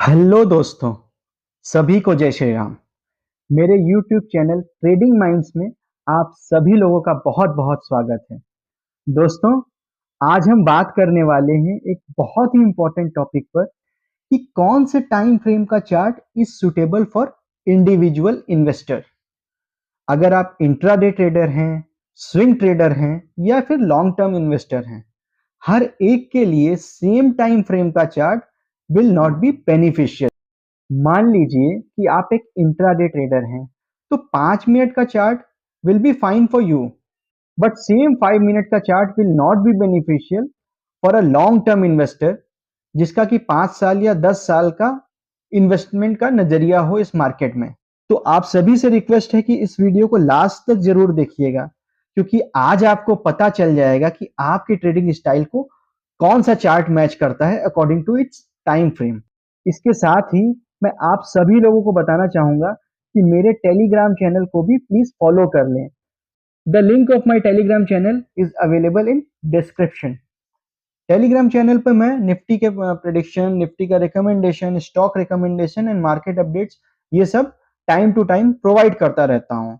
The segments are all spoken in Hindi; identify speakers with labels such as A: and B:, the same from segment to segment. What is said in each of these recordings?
A: हेलो दोस्तों, सभी को जय श्री राम। मेरे YouTube चैनल ट्रेडिंग माइंड्स में आप सभी लोगों का बहुत-बहुत स्वागत है। दोस्तों, आज हम बात करने वाले हैं एक बहुत ही इम्पोर्टेंट टॉपिक पर कि कौन से टाइम फ्रेम का chart is suitable for individual investor. अगर आप इंट्राडे ट्रेडर हैं, स्विंग ट्रेडर हैं या फिर लॉन्ग टर्म इन्वेस्टर हैं, हर एक के लिए सेम टाइम फ्रेम का chart will not be beneficial. मान लीजिए कि आप एक इंट्राडे ट्रेडर हैं, तो 5 मिनट का chart will be fine for you, but same 5 minute का chart will not be beneficial for a long term investor जिसका कि 5 साल या 10 साल का इन्वेस्टमेंट का नजरिया हो इस मार्केट में। तो आप सभी से रिक्वेस्ट है कि इस वीडियो को लास्ट तक जरूर देखिएगा, क्योंकि आज आपको पता चल जाएगा कि आपकी ट्रेडिंग स्टाइल को कौन सा चार्ट मैच करता है according to its time frame. इसके साथ ही मैं आप सभी लोगों को बताना चाहूंगा कि मेरे टेलीग्राम चैनल को भी प्लीज फॉलो कर लें। The link of my Telegram channel is available in description. Telegram channel पर मैं निफ्टी के प्रेडिक्शन, निफ्टी का recommendation, stock recommendation and market updates ये सब टाइम टू टाइम प्रोवाइड करता रहता हूँ।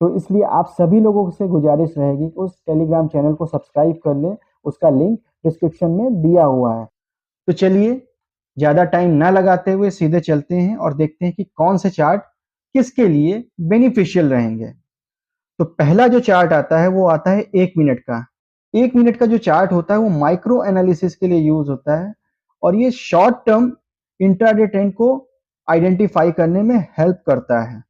A: तो इसलिए आप सभी लोगों से गुजारिश रहेगी कि उस टेलीग्राम चैनल को सब्सक्राइब कर लें। उसका लिंक डिस्क्रिप्शन में दिया हुआ है। तो चलिए, ज़्यादा टाइम ना लगाते हुए सीधे चलते हैं और देखते हैं कि कौन से चार्ट किसके लिए बेनिफिशियल रहेंगे। तो पहला जो चार्ट आता है वो आता है 1 मिनट का। 1 मिनट का जो चार्ट होता है वो माइक्रो एनालिसिस के लिए यूज होता है और ये शॉर्ट टर्म इंट्राडे ट्रेंड को आइडेंटिफाई करने में हेल्प करता है।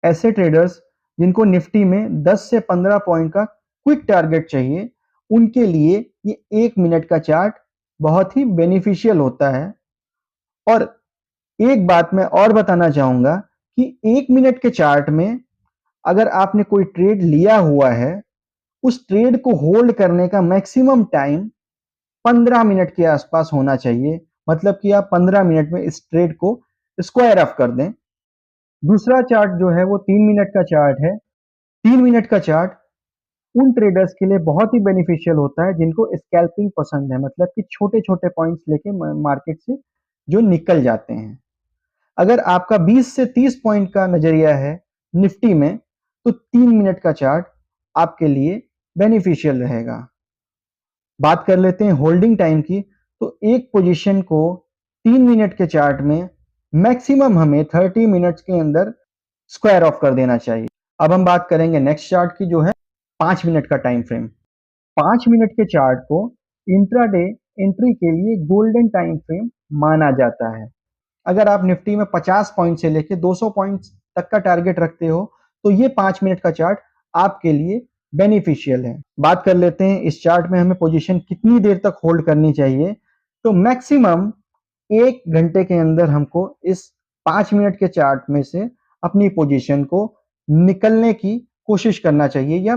A: ऐसे ट्रेडर्स जिनको निफ्टी में 10 से 15 पॉइंट का क्विक टारगेट चाहिए, उनके लिए ये 1 मिनट का चार्ट बहुत ही बेनिफिशियल होता है। और एक बात मैं और बताना चाहूंगा कि 1 मिनट के चार्ट में अगर आपने कोई ट्रेड लिया हुआ है, उस ट्रेड को होल्ड करने का मैक्सिमम टाइम 15 मिनट के आसपास होना चाहिए। मतलब कि आप 15 मिनट में इस ट्रेड को स्क्वायर ऑफ कर दें। दूसरा चार्ट जो है वो 3 मिनट का चार्ट है। 3 मिनट का चार्ट उन ट्रेडर्स के लिए बहुत ही बेनिफिशियल होता है जिनको स्कैल्पिंग पसंद है, मतलब कि छोटे-छोटे पॉइंट्स लेके मार्केट से जो निकल जाते हैं। अगर आपका 20 से 30 पॉइंट का नजरिया है निफ्टी में, तो 3 मिनट का चार्ट आपके लिए बेनिफिशियल रहेगा। बात कर लेते हैं होल्डिंग टाइम की। तो एक पोजीशन को 3 मिनट के चार्ट में मैक्सिमम हमें 30 मिनट्स के अंदर स्क्वायर ऑफ कर देना चाहिए। अब हम बात करेंगे नेक्स्ट चार्ट की, जो है 5 मिनट का टाइम फ्रेम। 5 मिनट के चार्ट को इंट्राडे एंट्री के लिए गोल्डन टाइम फ्रेम माना जाता है। अगर आप निफ्टी में 50 पॉइंट से लेकर 200 पॉइंट तक का टारगेट रखते हो, तो ये 5 मिनट का चार्ट आपके लिए बेनिफिशियल है। बात कर लेते हैं इस चार्ट में हमें पोजीशन कितनी देर तक होल्ड करनी चाहिए। तो मैक्सिमम 1 घंटे के अंदर हमको इस 5 मिनट के चार्ट में से अपनी पोजीशन को निकलने की कोशिश करना चाहिए या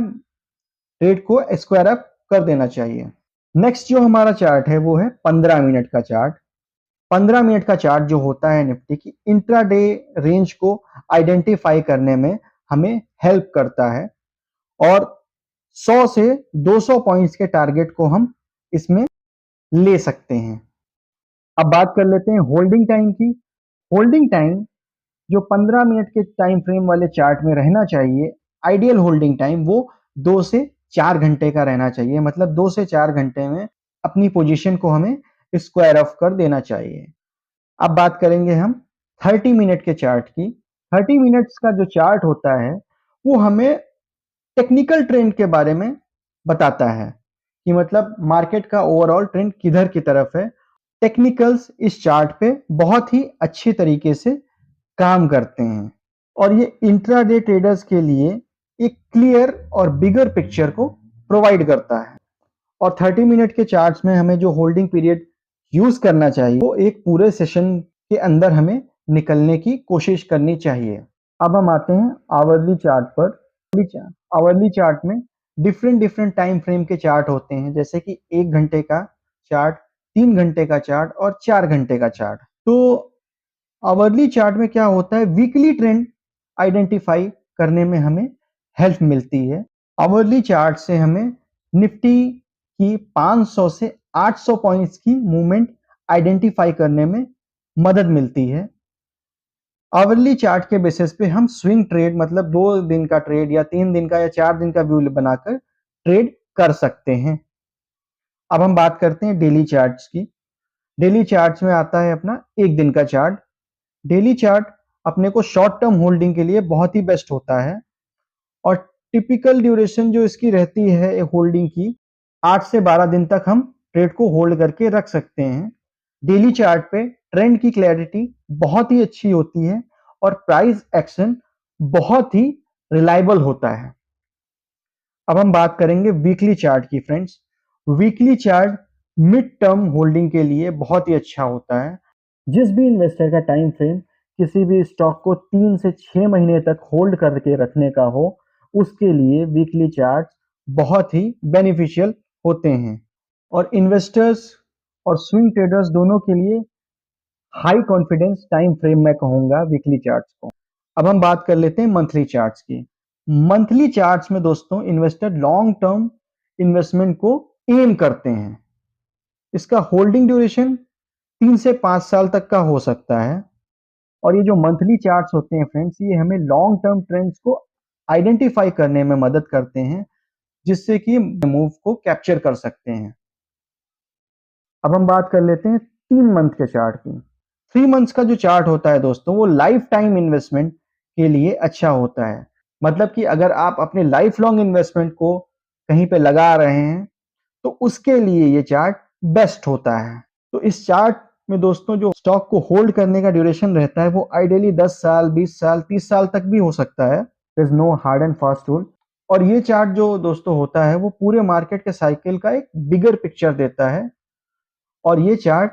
A: ट्रेड को स्क्वायर अप कर देना चाहिए। नेक्स्ट जो हमारा चार्ट है वो है 15 मिनट का चार्ट। 15 मिनट का चार्ट जो होता है निफ्टी की इंट्राडे रेंज को आइडेंटिफाई करने में हमें हेल्प करता है और 100 से 200 पॉइंट्स के टारगेट को हम इसमें ले सकते हैं। अब बात कर लेते हैं होल्डिंग टाइम की। होल्डिंग टाइम जो 15 मिनट के टाइम फ्रेम वाले चार्ट में रहना चाहिए, आइडियल होल्डिंग टाइम वो 2 से 4 घंटे का रहना चाहिए। मतलब 2 से 4 घंटे में अपनी पोजीशन को हमें स्क्वायर ऑफ कर देना चाहिए। अब बात करेंगे हम 30 मिनट के चार्ट की। 30 मिनट्स का जो चार्ट होता है वो हमें टेक्निकल ट्रेंड के बारे में बताता है कि मतलब मार्केट का ओवरऑल ट्रेंड किधर की तरफ है। टेक्निकल्स इस चार्ट पे बहुत ही अच्छे तरीके से काम करते हैं और ये इंट्राडे ट्रेडर्स के लिए एक क्लियर और बिगर पिक्चर को प्रोवाइड करता है। और 30 मिनट के चार्ट्स में हमें जो होल्डिंग पीरियड यूज करना चाहिए वो एक पूरे सेशन के अंदर हमें निकलने की कोशिश करनी चाहिए। अब हम आते हैं आवरली चार्ट पर। आवरली चार्ट में डिफरेंट टाइम फ्रेम के चार्ट होते हैं, जैसे कि 1 घंटे का चार्ट, 3 घंटे का चार्ट और 4 घंटे का चार्ट। तो आवरली चार्ट में क्या होता है, वीकली ट्रेंड आइडेंटिफाई करने में हमें हेल्प मिलती है। आवरली चार्ट से हमें निफ्टी की 500 से 800 पॉइंट्स की मूवमेंट आइडेंटिफाई करने में मदद मिलती है। आवरली चार्ट के बेसिस पे हम स्विंग ट्रेड मतलब 2 दिन का ट्रेड या 3 दिन का या 4 दिन का व्यू बनाकर ट्रेड कर सकते हैं। अब हम बात करते हैं डेली चार्ट्स की। डेली चार्ट्स में आता है अपना 1 दिन का चार्ट। डेली चार्ट अपने को शॉर्ट टर्म होल्डिंग के लिए बहुत ही बेस्ट होता है और टिपिकल ड्यूरेशन जो इसकी रहती है होल्डिंग की 8 से 12 दिन तक हम ट्रेड को होल्ड करके रख सकते हैं। डेली चार्ट पे ट्रेंड की क्लैरिटी बहुत ही अच्छी होती है और प्राइस एक्शन बहुत ही रिलायबल होता है। अब हम बात करेंगे वीकली चार्ट की friends. Weekly chart mid term holding के लिए बहुत ही अच्छा होता है। जिस भी इन्वेस्टर का टाइम फ्रेम किसी भी स्टॉक को 3 से 6 महीने तक होल्ड करके रखने का हो, उसके लिए वीकली चार्ट बहुत ही बेनिफिशियल होते हैं और इन्वेस्टर्स और स्विंग ट्रेडर्स दोनों के लिए हाई कॉन्फिडेंस टाइम फ्रेम मैं कहूंगा वीकली चार्ट्स को। अब हम बात कर लेते हैं मंथली चार्ट्स की। मंथली चार्ट्स में दोस्तों इन्वेस्टर लॉन्ग टर्म इन्वेस्टमेंट को एम करते हैं। इसका होल्डिंग ड्यूरेशन 3 से 5 साल तक का हो सकता है और ये जो मंथली चार्ट्स होते हैं फ्रेंड्स, ये हमें लॉन्ग टर्म ट्रेंड्स को आइडेंटिफाई करने में मदद करते हैं, जिससे कि मूव को कैप्चर कर सकते हैं। अब हम बात कर लेते हैं 3 मंथ के चार्ट की। 3 मंथ्स का जो चार्ट होता है दोस्तों, वो लाइफ टाइम इन्वेस्टमेंट के लिए अच्छा होता है। मतलब कि अगर आप अपने लाइफ लॉन्ग इन्वेस्टमेंट को कहीं पे लगा रहे हैं, तो उसके लिए ये चार्ट बेस्ट होता है। तो इस चार्ट में दोस्तों जो स्टॉक को होल्ड करने का ड्यूरेशन रहता है वो आइडियली 10 साल, 20 साल, 30 साल तक भी हो सकता है। There is no hard and fast rule. और ये चार्ट जो दोस्तों होता है वो पूरे मार्केट के साइकिल का एक बिगर पिक्चर देता है और ये चार्ट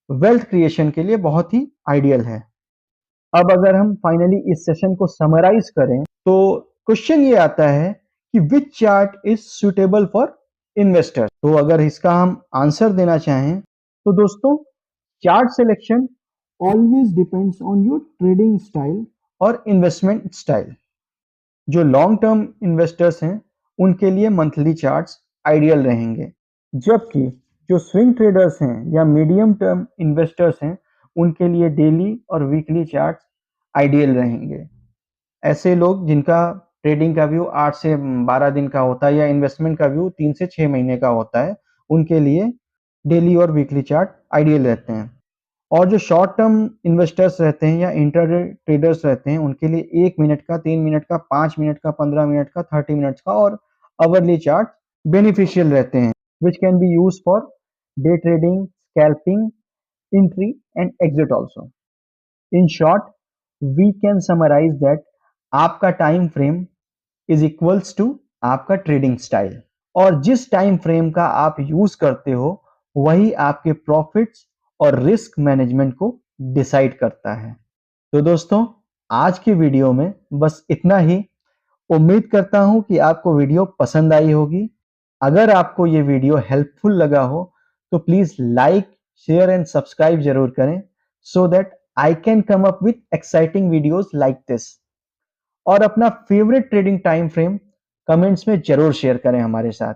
A: वेल्थ क्रिएशन के लिए बहुत ही आइडियल है। अब अगर हम फाइनली इस सेशन को समराइज करें तो क्वेश्चन ये आता है कि which chart is suitable for investor. तो अगर इसका हम आंसर देना चाहें तो दोस्तों chart selection always depends on your trading style और इन्वेस्टमेंट स्टाइल। जो लॉन्ग टर्म इन्वेस्टर्स हैं उनके लिए मंथली चार्ट्स आइडियल रहेंगे, जबकि जो स्विंग ट्रेडर्स हैं या मीडियम टर्म इन्वेस्टर्स हैं उनके लिए डेली और वीकली चार्ट्स आइडियल रहेंगे। ऐसे लोग जिनका ट्रेडिंग का व्यू 8 से 12 दिन का होता है या इन्वेस्टमेंट का व्यू 3 से 6 महीने का होता है, उनके लिए डेली और वीकली चार्ट आइडियल रहते हैं। और जो शॉर्ट टर्म इन्वेस्टर्स रहते हैं या इंट्राडे ट्रेडर्स रहते हैं उनके लिए 1 मिनट का, 3 मिनट का, 5 मिनट का, 15 मिनट का, 30 मिनट्स का और आवरली चार्ट बेनिफिशियल रहते हैं, which can be used for day trading, scalping, entry and exit also. In short, we can summarize that आपका time frame is equals to आपका ट्रेडिंग स्टाइल और जिस टाइम फ्रेम का आप यूज करते हो वही आपके प्रॉफिट्स और रिस्क मैनेजमेंट को डिसाइड करता है। तो दोस्तों आज की वीडियो में बस इतना ही। उम्मीद करता हूं कि आपको वीडियो पसंद आई होगी। अगर आपको ये वीडियो हेल्पफुल लगा हो तो please like, share and subscribe जरूर करें so that I can come up with exciting videos like this. और अपना favourite trading time frame comments में जरूर शेयर करें हमारे साथ।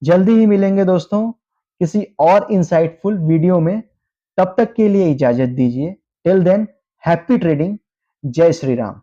A: जल्दी ही मिलेंगे दोस्तों किसी और इंसाइटफुल वीडियो में। तब तक के लिए इजाजत दीजिए। Till than happy trading. जय श्री राम।